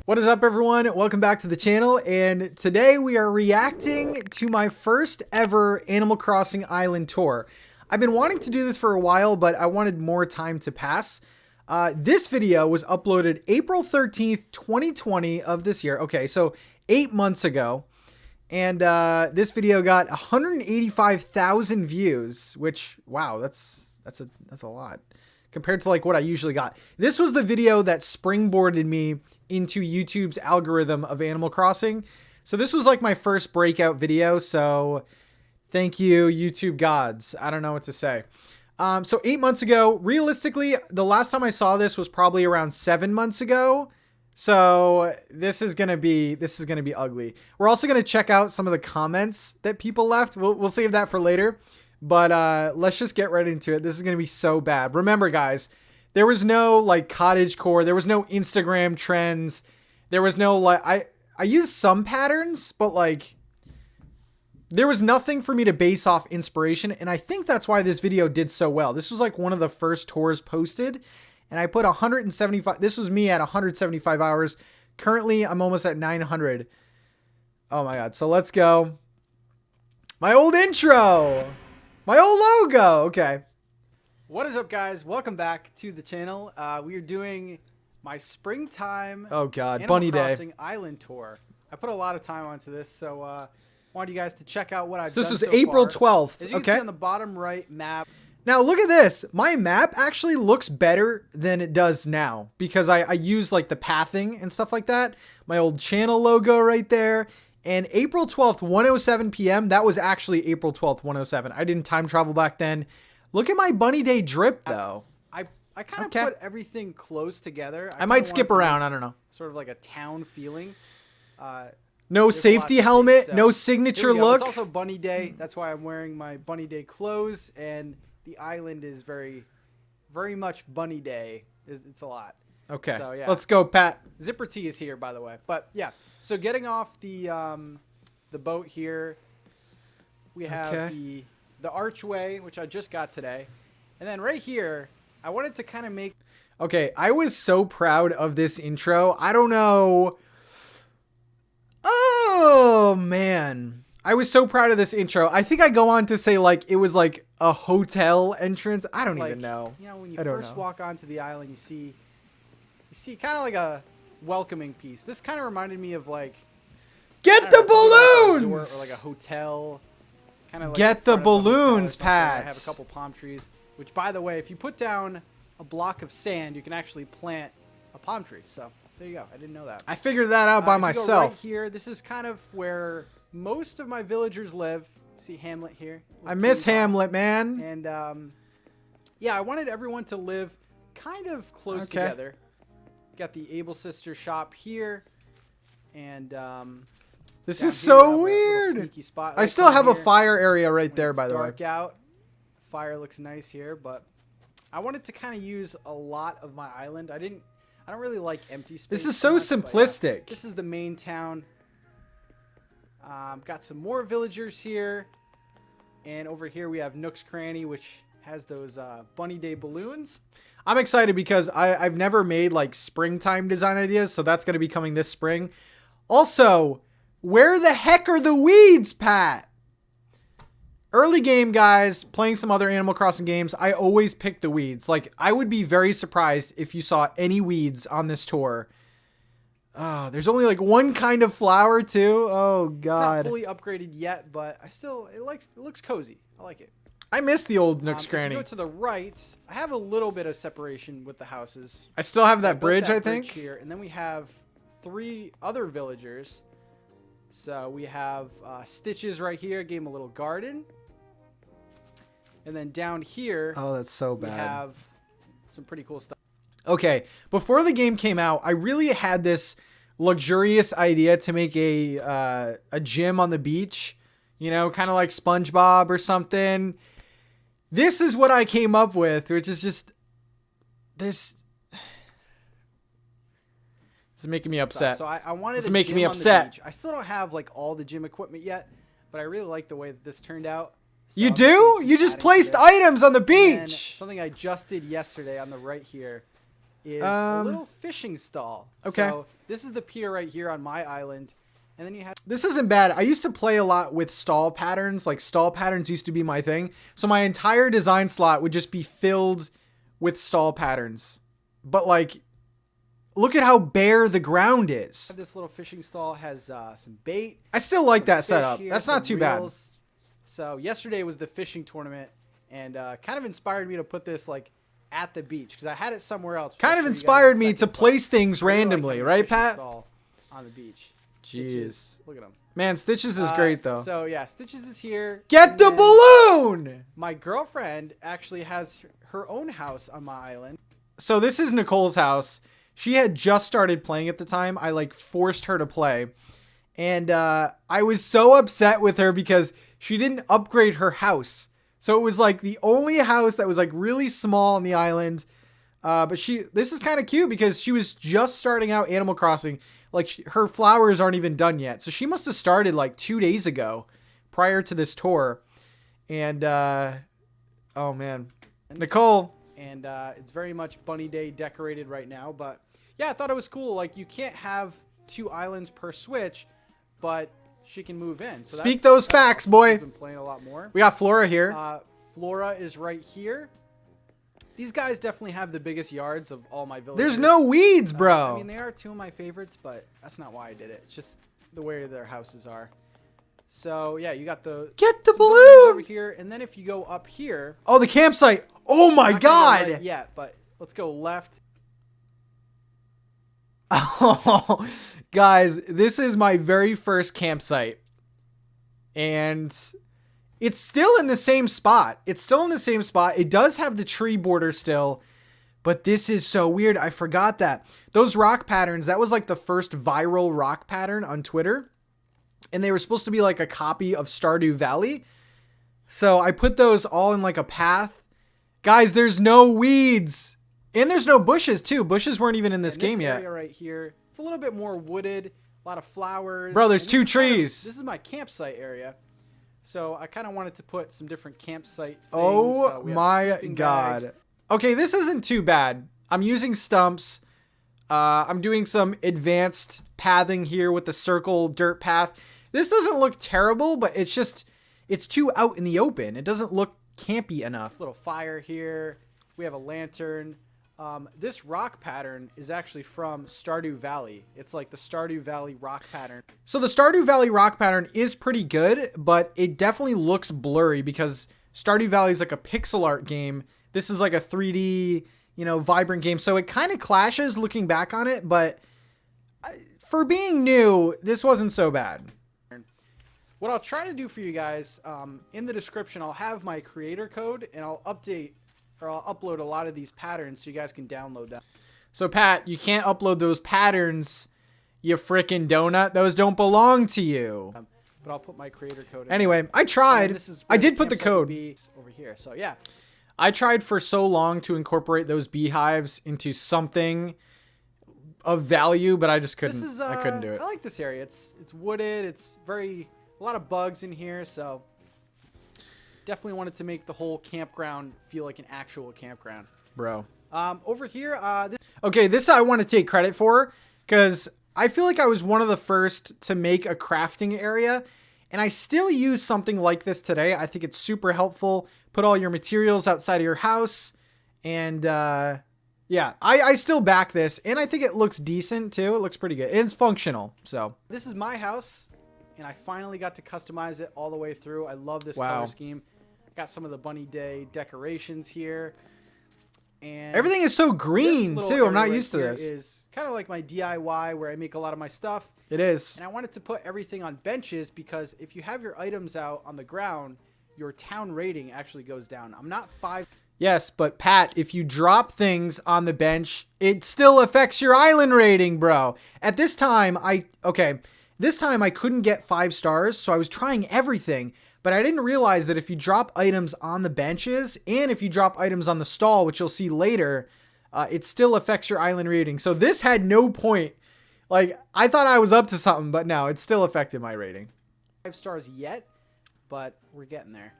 What is up, everyone? Welcome back to the channel, and today we are reacting to my first ever Animal Crossing Island tour. I've been wanting to do this for a while, but I wanted more time to pass. This video was uploaded April 13th, 2020 of this year. Okay, so 8 months ago. And this video got 185,000 views, which, wow, that's a lot compared to like what I usually got. This was the video that springboarded me into YouTube's algorithm of Animal Crossing. So this was like my first breakout video. So thank you, YouTube gods. I don't know what to say. So 8 months ago, realistically, the last time I saw this was probably around 7 months ago. So this is gonna be ugly. We're also gonna check out some of the comments that people left. We'll save that for later. But let's just get right into it. This is gonna be so bad. Remember, guys, there was no like cottagecore. There was no Instagram trends. There was no like I used some patterns, but like there was nothing for me to base off inspiration. And I think that's why this video did so well. This was like one of the first tours posted. And I put 175. This was me at 175 hours. Currently, I'm almost at 900. Oh my God. So let's go. My old intro. My old logo. Okay. What is up, guys? Welcome back to the channel. We are doing my springtime. Oh God, Animal Bunny Day Crossing Island tour. I put a lot of time onto this, so wanted you guys to check out what I've So done this was so April far. 12th. As you can see on the bottom right map. Now look at this. My map actually looks better than it does now because I use like the pathing and stuff like that. My old channel logo right there. And April 12th, 1:07 p.m. That was actually April 12th, 1:07. I didn't time travel back then. Look at my Bunny Day drip though. I kind of put everything close together. I might skip around. I don't know. Sort of like a town feeling. No safety helmet. So no signature look. It's also Bunny Day. That's why I'm wearing my Bunny Day clothes. And the island is very, very much Bunny Day. It's a lot. Okay. So, yeah. Let's go, Pat. Zipper T is here, by the way. But yeah. So getting off the boat here, we have the archway, which I just got today. And then right here, I wanted to kind of make... Okay, I was so proud of this intro. I don't know... Oh, man. I was so proud of this intro. I think I go on to say, like, it was like a hotel entrance. I don't even know. You know, when you first walk onto the island, you see kind of like a welcoming piece. This kind of reminded me of, like... Get the balloons! Or like a hotel. Kind of like get the balloons, Pat. I have a couple palm trees. Which, by the way, if you put down a block of sand, you can actually plant a palm tree. So, there you go. I didn't know that. I figured that out by myself. Right here, this is kind of where most of my villagers live. See Hamlet here. I miss Hamlet, man. And, yeah, I wanted everyone to live kind of close together. Got the Able Sister shop here. And, this is so weird. I still have a fire area right there, by the way. Dark out. Fire looks nice here, but I wanted to kind of use a lot of my island. I don't really like empty space. This is so simplistic. This is the main town. Got some more villagers here, and over here we have Nook's Cranny, which has those Bunny Day balloons. I'm excited because I've never made like springtime design ideas, so that's going to be coming this spring. Also, where the heck are the weeds, Pat? Early game, guys, playing some other Animal Crossing games, I always pick the weeds. Like, I would be very surprised if you saw any weeds on this tour. Oh, there's only like one kind of flower, too. Oh, God. It's not fully upgraded yet, but it looks cozy. I like it. I miss the old Nook's Cranny. If you go to the right, I have a little bit of separation with the houses. I still have that bridge, I think. Here, and then we have 3 other villagers. So we have Stitches right here. Gave him a little garden. And then down here, oh, that's so bad. We have some pretty cool stuff. Okay, before the game came out, I really had this luxurious idea to make a gym on the beach, you know, kind of like SpongeBob or something. This is what I came up with, which is just this. This is making me upset. So I wanted this is a making gym me on the upset. beach. I still don't have like all the gym equipment yet, but I really like the way that this turned out. So you do? You just placed items on the beach. Something I just did yesterday on the right here is a little fishing stall. Okay. So this is the pier right here on my island. And then you have... This isn't bad. I used to play a lot with stall patterns. Like stall patterns used to be my thing. So my entire design slot would just be filled with stall patterns. But like, look at how bare the ground is. This little fishing stall has some bait. I still like that setup. Here, that's not too bad. So yesterday was the fishing tournament, and kind of inspired me to put this like at the beach because I had it somewhere else. Kind of inspired me to place things randomly, right, Pat? On the beach. Jeez. Stitches. Look at him. Man, Stitches is great though. So yeah, Stitches is here. Get the balloon! My girlfriend actually has her own house on my island. So this is Nicole's house. She had just started playing at the time. I like forced her to play. And I was so upset with her because she didn't upgrade her house. So it was like the only house that was like really small on the island. But this is kind of cute because she was just starting out Animal Crossing. Like her flowers aren't even done yet. So she must have started like 2 days ago prior to this tour. And oh man, Nicole. And it's very much Bunny Day decorated right now. But yeah, I thought it was cool. Like you can't have 2 islands per Switch, but she can move in. So speak those facts, boy. I've been playing a lot more. We got Flora here. Flora is right here. These guys definitely have the biggest yards of all my villagers. There's no weeds, bro. I mean, they are 2 of my favorites, but that's not why I did it. It's just the way their houses are. So yeah, you got the balloon over here, and then if you go up here. Oh, the campsite. Oh my god. Right yet, but let's go left. Oh, guys, this is my very first campsite. And it's still in the same spot. It's still in the same spot. It does have the tree border still. But this is so weird. I forgot that. Those rock patterns, that was like the first viral rock pattern on Twitter. And they were supposed to be like a copy of Stardew Valley. So I put those all in like a path. Guys, there's no weeds. And there's no bushes too. Bushes weren't even in this game yet. Area right here, it's a little bit more wooded. A lot of flowers. Bro, there's 2 trees. This is my campsite area. So I kind of wanted to put some different campsite things. Oh my god. Bags. Okay, this isn't too bad. I'm using stumps. I'm doing some advanced pathing here with the circle dirt path. This doesn't look terrible, but it's too out in the open. It doesn't look campy enough. Little fire here. We have a lantern. This rock pattern is actually from Stardew Valley. It's like the Stardew Valley rock pattern. So the Stardew Valley rock pattern is pretty good, but it definitely looks blurry because Stardew Valley is like a pixel art game. This is like a 3D, vibrant game. So it kind of clashes looking back on it, but for being new, this wasn't so bad. What I'll try to do for you guys, in the description, I'll have my creator code and I'll upload a lot of these patterns so you guys can download them. So Pat, you can't upload those patterns, you frickin' donut. Those don't belong to you. But I'll put my creator code in. Anyway, I tried. I did put the code over here. So yeah. I tried for so long to incorporate those beehives into something of value, but I just couldn't. I couldn't do it. I like this area. It's wooded. It's a lot of bugs in here, so definitely wanted to make the whole campground feel like an actual campground. Bro. Over here, this I want to take credit for because I feel like I was one of the first to make a crafting area, and I still use something like this today. I think it's super helpful. Put all your materials outside of your house, and yeah, I still back this, and I think it looks decent too. It looks pretty good. It's functional. So this is my house, and I finally got to customize it all the way through. I love this color scheme. Got some of the Bunny Day decorations here. And everything is so green too. I'm not used to this. Is kind of like my DIY where I make a lot of my stuff. It is. And I wanted to put everything on benches because if you have your items out on the ground, your town rating actually goes down. I'm not 5. Yes, but Pat, if you drop things on the bench, it still affects your island rating, bro. At this time, this time I couldn't get 5 stars, so I was trying everything. But I didn't realize that if you drop items on the benches and if you drop items on the stall, which you'll see later, it still affects your island rating. So this had no point. Like, I thought I was up to something, but no, it still affected my rating. 5 stars yet, but we're getting there.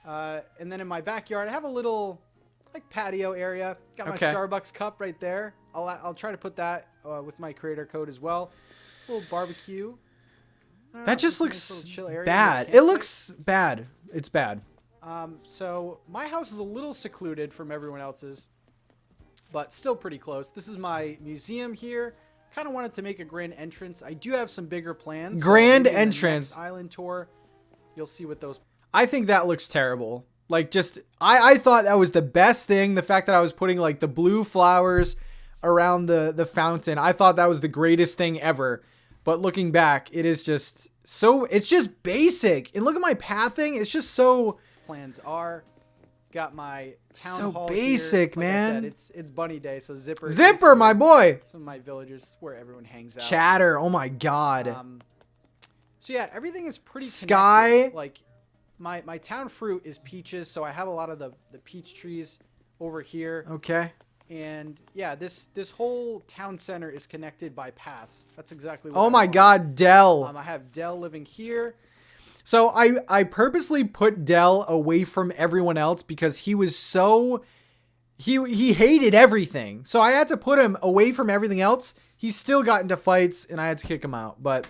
And then in my backyard, I have a little like patio area. Got my Starbucks cup right there. I'll try to put that with my creator code as well. A little barbecue. That just looks bad. It looks bad. It's bad. So my house is a little secluded from everyone else's, but still pretty close. This is my museum here. Kind of wanted to make a grand entrance. I do have some bigger plans. Grand entrance. Island tour. You'll see what those. I think that looks terrible. Like just, I thought that was the best thing. The fact that I was putting like the blue flowers around the fountain. I thought that was the greatest thing ever. But looking back, it is just so, it's just basic. And look at my pathing. It's just so. Plans are. Got my town so hall basic, here. Like man. I said, it's bunny day, so Zipper, my boy. Some of my villagers where everyone hangs out. Chatter. Oh my god. So yeah, everything is pretty Sky. connected. Like my town fruit is peaches, so I have a lot of the peach trees over here. Okay. And yeah, this whole town center is connected by paths. That's exactly what Oh my god, Dell. I have Dell living here. So I purposely put Dell away from everyone else because he was so he hated everything. So I had to put him away from everything else. He still got into fights and I had to kick him out. But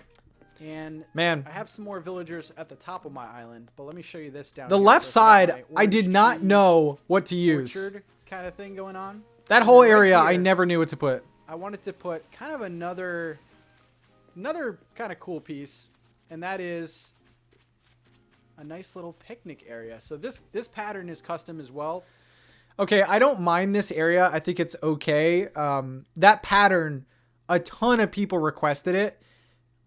man, I have some more villagers at the top of my island, but let me show you this down the here. left So side, I did not know what to use. Orchard kind of thing going on. That whole area, right here, I never knew what to put. I wanted to put kind of another kind of cool piece, and that is a nice little picnic area. So this pattern is custom as well. Okay, I don't mind this area. I think it's okay. That pattern, a ton of people requested it,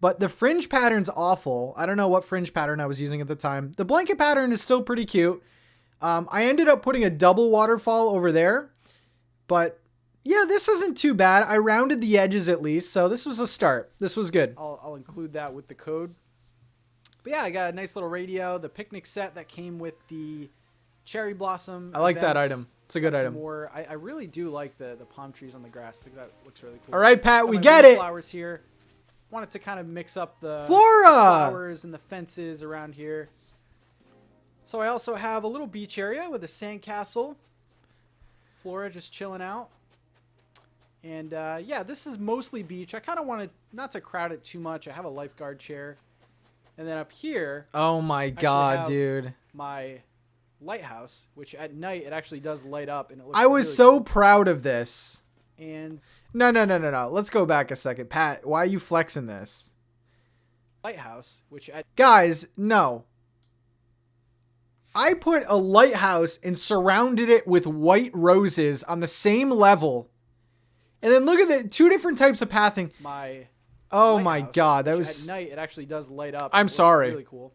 but the fringe pattern's awful. I don't know what fringe pattern I was using at the time. The blanket pattern is still pretty cute. I ended up putting a double waterfall over there, but yeah, this isn't too bad. I rounded the edges at least, so this was a start. This was good. I'll include that with the code. But yeah, I got a nice little radio, the picnic set that came with the cherry blossom. I like that item. It's a good item. I really do like the palm trees on the grass. I think that looks really cool. All right, Pat, we get it. Flowers here. Wanted to kind of mix up the Flora, flowers and the fences around here. So I also have a little beach area with a sandcastle. Flora just chilling out. And yeah, this is mostly beach. I kind of wanted not to crowd it too much. I have a lifeguard chair. And then up here, oh my god, dude, my lighthouse, which at night it actually does light up, and it looks. I was really so cool. proud of this. And no. Let's go back a second, Pat. Why are you flexing this? Lighthouse, which guys, no. I put a lighthouse and surrounded it with white roses on the same level, and then look at the two different types of pathing. Oh my god, that was at night. It actually does light up. I'm sorry. Really cool.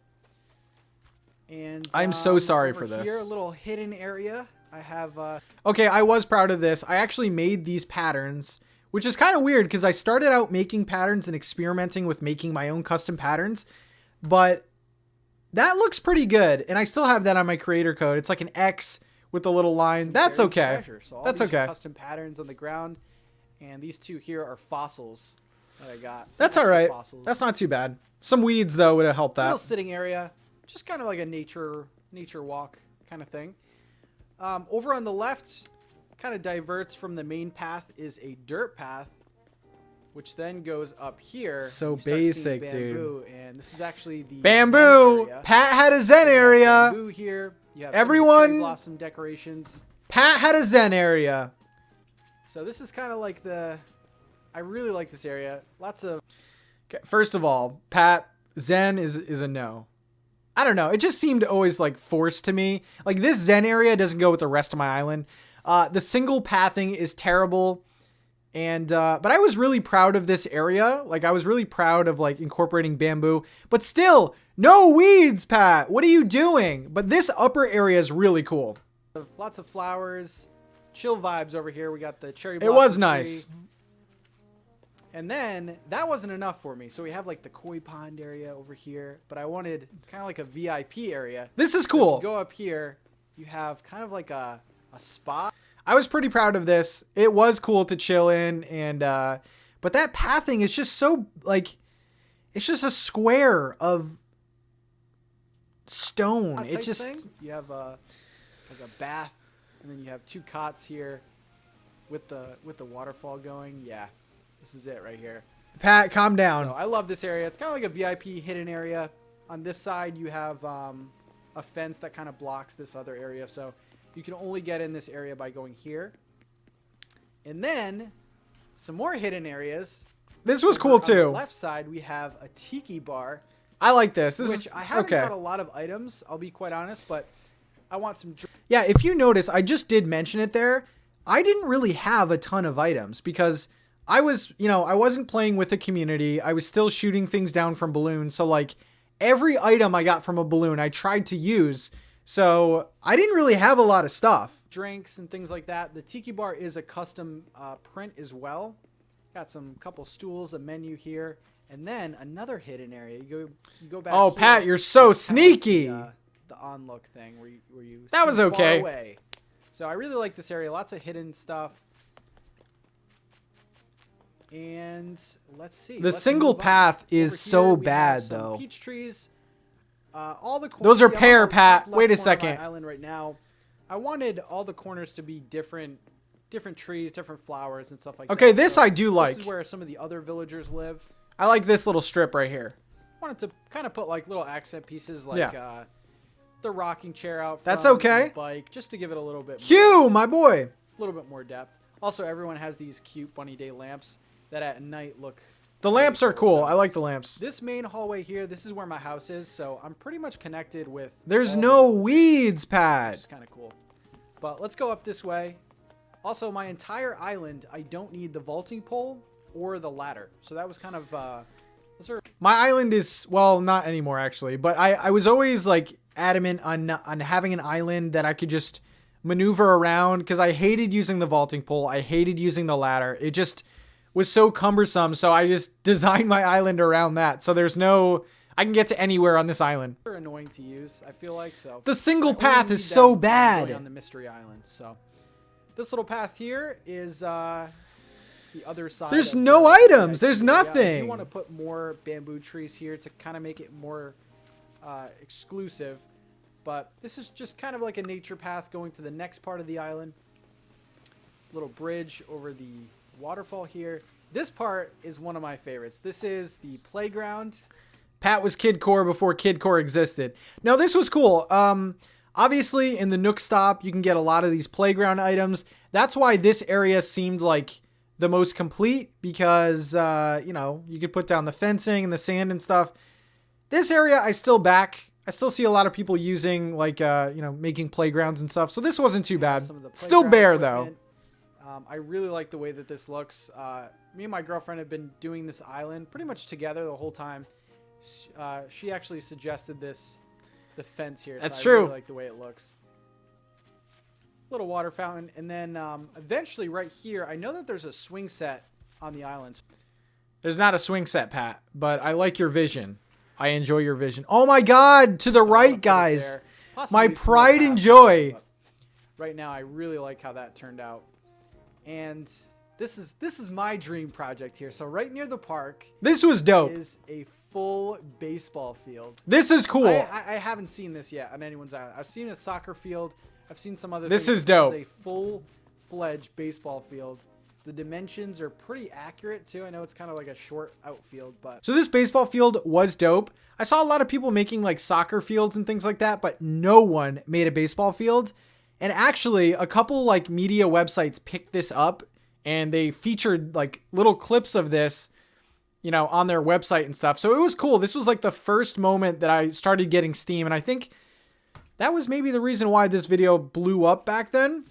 And I'm so sorry for this. Here, a little hidden area. I have. Okay, I was proud of this. I actually made these patterns, which is kind of weird because I started out making patterns and experimenting with making my own custom patterns, but that looks pretty good. And I still have that on my creator code. It's like an X with a little line. That's okay. So that's okay. Custom patterns on the ground, and these two here are fossils that I got. That's all right. Fossils. That's not too bad. Some weeds though would have helped that. Little sitting area, just kind of like a nature walk kind of thing. Over on the left, kind of diverts from the main path, is a dirt path, which then goes up here. So basic, bamboo, dude. And this is actually the bamboo. Zen area. Pat had a Zen area. Bamboo here. You have everyone. Cherry blossom decorations. Pat had a Zen area. So this is kind of like I really like this area. Lots of. Okay, first of all, Pat, Zen is a no. I don't know. It just seemed always like forced to me. Like this Zen area doesn't go with the rest of my island. The single pathing is terrible. And, but I was really proud of this area. Like I was really proud of like incorporating bamboo, but still no weeds, Pat. What are you doing? But this upper area is really cool. Lots of flowers, chill vibes over here. We got the cherry blossom It was tree. nice. And then that wasn't enough for me. So we have like the koi pond area over here, but I wanted kind of like a VIP area. This is cool. So if you go up here, you have kind of like a spot. I was pretty proud of this. It was cool to chill in, and but that pathing is just so like, it's just a square of stone. It's just you have like a bath And then you have 2 cots here with the waterfall going. Yeah, this is it right here. Pat, calm down. So I love this area. It's kind of like a VIP hidden area. On this side, you have a fence that kind of blocks this other area. So you can only get in this area by going here. And then some more hidden areas. This was cool too. On the left side, we have a Tiki Bar. I like this. Which I haven't got a lot of items, I'll be quite honest, but I want some... Yeah, if you notice, I just did mention it there. I didn't really have a ton of items because I was, I wasn't playing with the community. I was still shooting things down from balloons. So like every item I got from a balloon, I tried to use. So I didn't really have a lot of stuff. Drinks and things like that. The Tiki Bar is a custom print as well. Got some couple stools, a menu here, and then another hidden area. You go back. Oh, here, Pat, you're so sneaky. The on look thing where you that was okay. Far away. So I really like this area. Lots of hidden stuff. And let's see. The single path is so bad though. Peach trees. All the corners. Those are pear, Pat. Wait a second. Island right now. I wanted all the corners to be different trees, different flowers and stuff like that. Okay, this I do like. This is where some of the other villagers live. I like this little strip right here. Wanted to kind of put like little accent pieces like the rocking chair out front. That's okay. The bike, just to give it a little bit Hugh, my boy. A little bit more depth. Also, everyone has these cute bunny day lamps that at night look... The lamps are cool. So I like the lamps. this main hallway here, this is where my house is, so I'm pretty much connected with... There's no weeds, Pat. Which is kind of cool. But let's go up this way. Also, my entire island, I don't need the vaulting pole or the ladder. So that was kind of... My island is, well, not anymore actually, but I was always like adamant on having an island that I could just maneuver around because I hated using the vaulting pole. I hated using the ladder. It just was so cumbersome. So I just designed my island around that. So there's no, I can get to anywhere on this island. They're annoying to use, I feel like. So the single path is so bad on the mystery island. So this little path here is the other side. There's no items. There's nothing. I do want to put more bamboo trees here to kind of make it more exclusive. But this is just kind of like a nature path going to the next part of the island. Little bridge over the waterfall here. This part is one of my favorites. This is the playground. Pat was kidcore before kidcore existed. Now this was cool. Obviously in the Nook Stop, you can get a lot of these playground items. That's why this area seemed like the most complete because, you could put down the fencing and the sand and stuff. This area I still see a lot of people using like, making playgrounds and stuff. So this wasn't too bad. Still bare though. I really like the way that this looks. Me and my girlfriend have been doing this island pretty much together the whole time. She actually suggested the fence here. That's so true. I really like the way it looks. Little water fountain, and then eventually right here, I know that there's a swing set on the island. There's not a swing set, Pat, but I like your vision. I enjoy your vision. Oh my God, to the right, guys. My pride and joy. Right now, I really like how that turned out. And this is my dream project here. So right near the park. This was dope. Is a full baseball field. This is cool. I haven't seen this yet on anyone's island. I've seen a soccer field. I've seen some other things. This is dope. This is a full-fledged baseball field. The dimensions are pretty accurate too. I know it's kind of like a short outfield, but... So this baseball field was dope. I saw a lot of people making like soccer fields and things like that, but no one made a baseball field. And actually a couple like media websites picked this up and they featured like little clips of this, on their website and stuff. So it was cool. This was like the first moment that I started getting steam. And I think that was maybe the reason why this video blew up back then.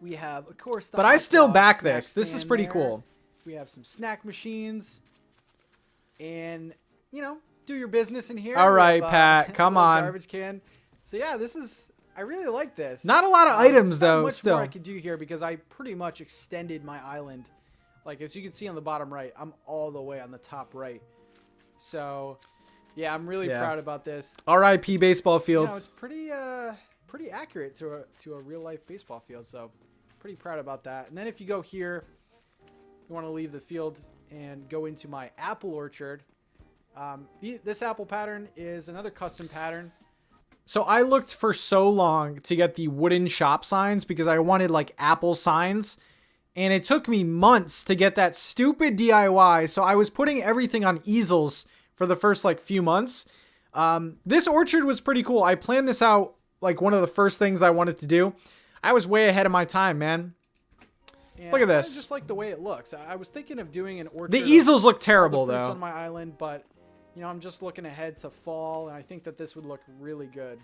We have, of course, but I still back this. This is pretty cool. We have some snack machines, and do your business in here. All right, Pat, come on. Garbage can. So yeah, I really like this. Not a lot of items though. Much still, more I could do here because I pretty much extended my island. Like as you can see on the bottom right, I'm all the way on the top right. So yeah, I'm really proud about this. R.I.P. baseball fields. It's pretty accurate to a real life baseball field. So pretty proud about that. And then if you go here, you want to leave the field and go into my apple orchard. This apple pattern is another custom pattern. So I looked for so long to get the wooden shop signs because I wanted like Apple signs. And it took me months to get that stupid DIY. So I was putting everything on easels for the first like few months. This orchard was pretty cool. I planned this out like one of the first things I wanted to do. I was way ahead of my time, man. And look at this. I just like the way it looks. I was thinking of doing an orchard. The easels look terrible though. though. On my island, but you know, I'm just looking ahead to fall, and I think that this would look really good,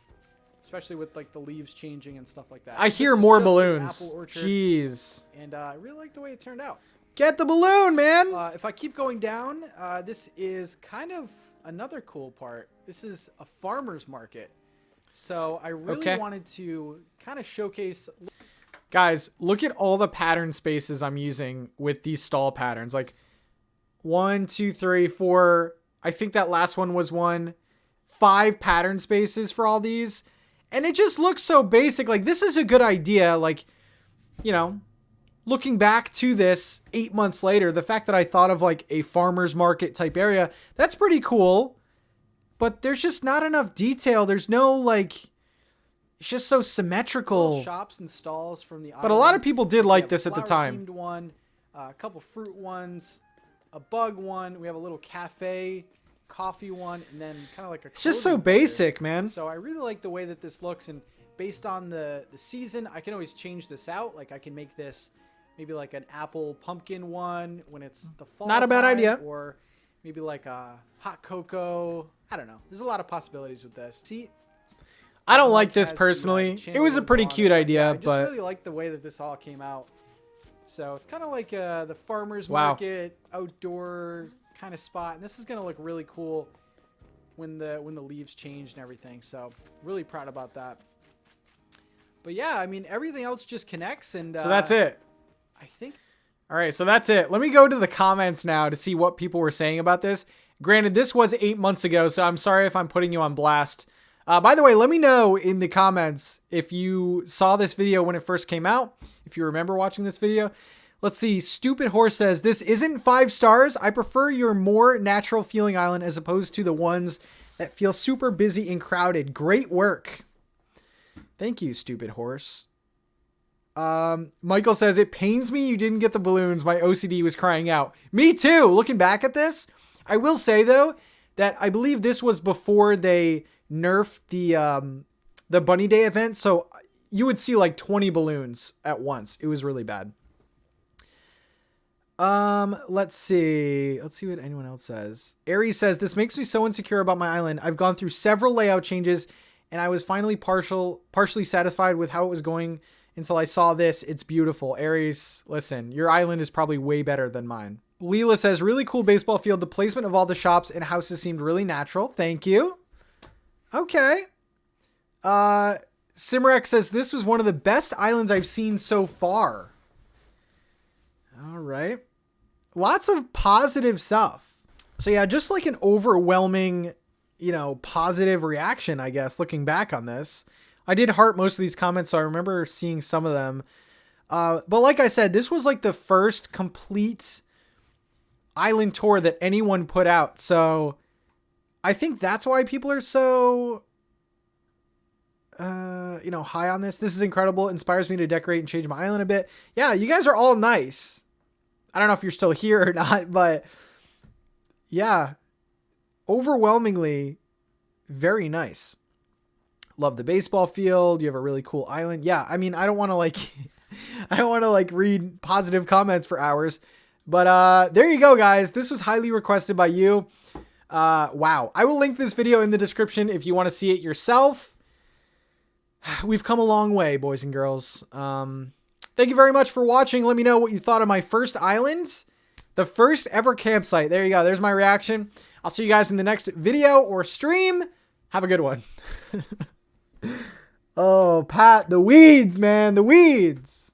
especially with like the leaves changing and stuff like that. I hear more balloons. Jeez. And I really like the way it turned out. Get the balloon, man. If I keep going down, this is kind of another cool part. This is a farmer's market. So I really wanted to kind of showcase. Guys, look at all the pattern spaces I'm using with these stall patterns. Like 1, 2, 3, 4. I think that last one was 5 pattern spaces for all these. And it just looks so basic. Like, this is a good idea. Like, you know, looking back to this 8 months later, the fact that I thought of like a farmer's market type area, that's pretty cool. But there's just not enough detail. There's no like, it's just so symmetrical. Little shops and stalls from the island. But a lot of people did like this at the time. Themed one, a couple fruit ones, a bug one. We have a little cafe, coffee one, and then kind of like a. It's just so basic, man. So I really like the way that this looks, and based on the season, I can always change this out. Like I can make this maybe like an apple pumpkin one when it's the fall. Not a bad idea. Or maybe like a hot cocoa. I don't know. There's a lot of possibilities with this. See. I don't like this personally. It was a pretty cute idea, but I just really like the way that this all came out. So it's kind of like the farmer's market outdoor kind of spot, and this is gonna look really cool when the leaves change and everything. So really proud about that. But yeah, I mean everything else just connects, and so that's it. I think. All right, so that's it. Let me go to the comments now to see what people were saying about this. Granted, this was 8 months ago, so I'm sorry if I'm putting you on blast. By the way, let me know in the comments if you saw this video when it first came out, if you remember watching this video. Let's see. Stupid Horse says, this isn't 5 stars. I prefer your more natural feeling island as opposed to the ones that feel super busy and crowded. Great work. Thank you, Stupid Horse. Michael says, it pains me you didn't get the balloons. My OCD was crying out. Me too. Looking back at this, I will say, though, that I believe this was before they nerfed the Bunny Day event, so you would see like 20 balloons at once. It was really bad. Let's see what anyone else says. Aries says, this makes me so insecure about my island. I've gone through several layout changes and I was finally partially satisfied with how it was going until I saw this. It's beautiful. Aries, listen, your island is probably way better than mine. Leela says, really cool baseball field. The placement of all the shops and houses seemed really natural. Thank you. Okay. Simrex says, this was one of the best islands I've seen so far. All right. Lots of positive stuff. So yeah, just like an overwhelming, you know, positive reaction, I guess, looking back on this. I did heart most of these comments, so I remember seeing some of them. But like I said, this was like the first complete island tour that anyone put out. So I think that's why people are so, you know, high on this. This is incredible. It inspires me to decorate and change my island a bit. Yeah, you guys are all nice. I don't know if you're still here or not, but yeah, overwhelmingly very nice. Love the baseball field. You have a really cool island. Yeah, I mean, I don't want to like read positive comments for hours, but there you go, guys. This was highly requested by you. Wow. I will link this video in the description if you want to see it yourself. We've come a long way, boys and girls. Thank you very much for watching. Let me know what you thought of my first island, the first ever campsite. There you go. There's my reaction. I'll see you guys in the next video or stream. Have a good one. Oh, Pat, the weeds, man, the weeds.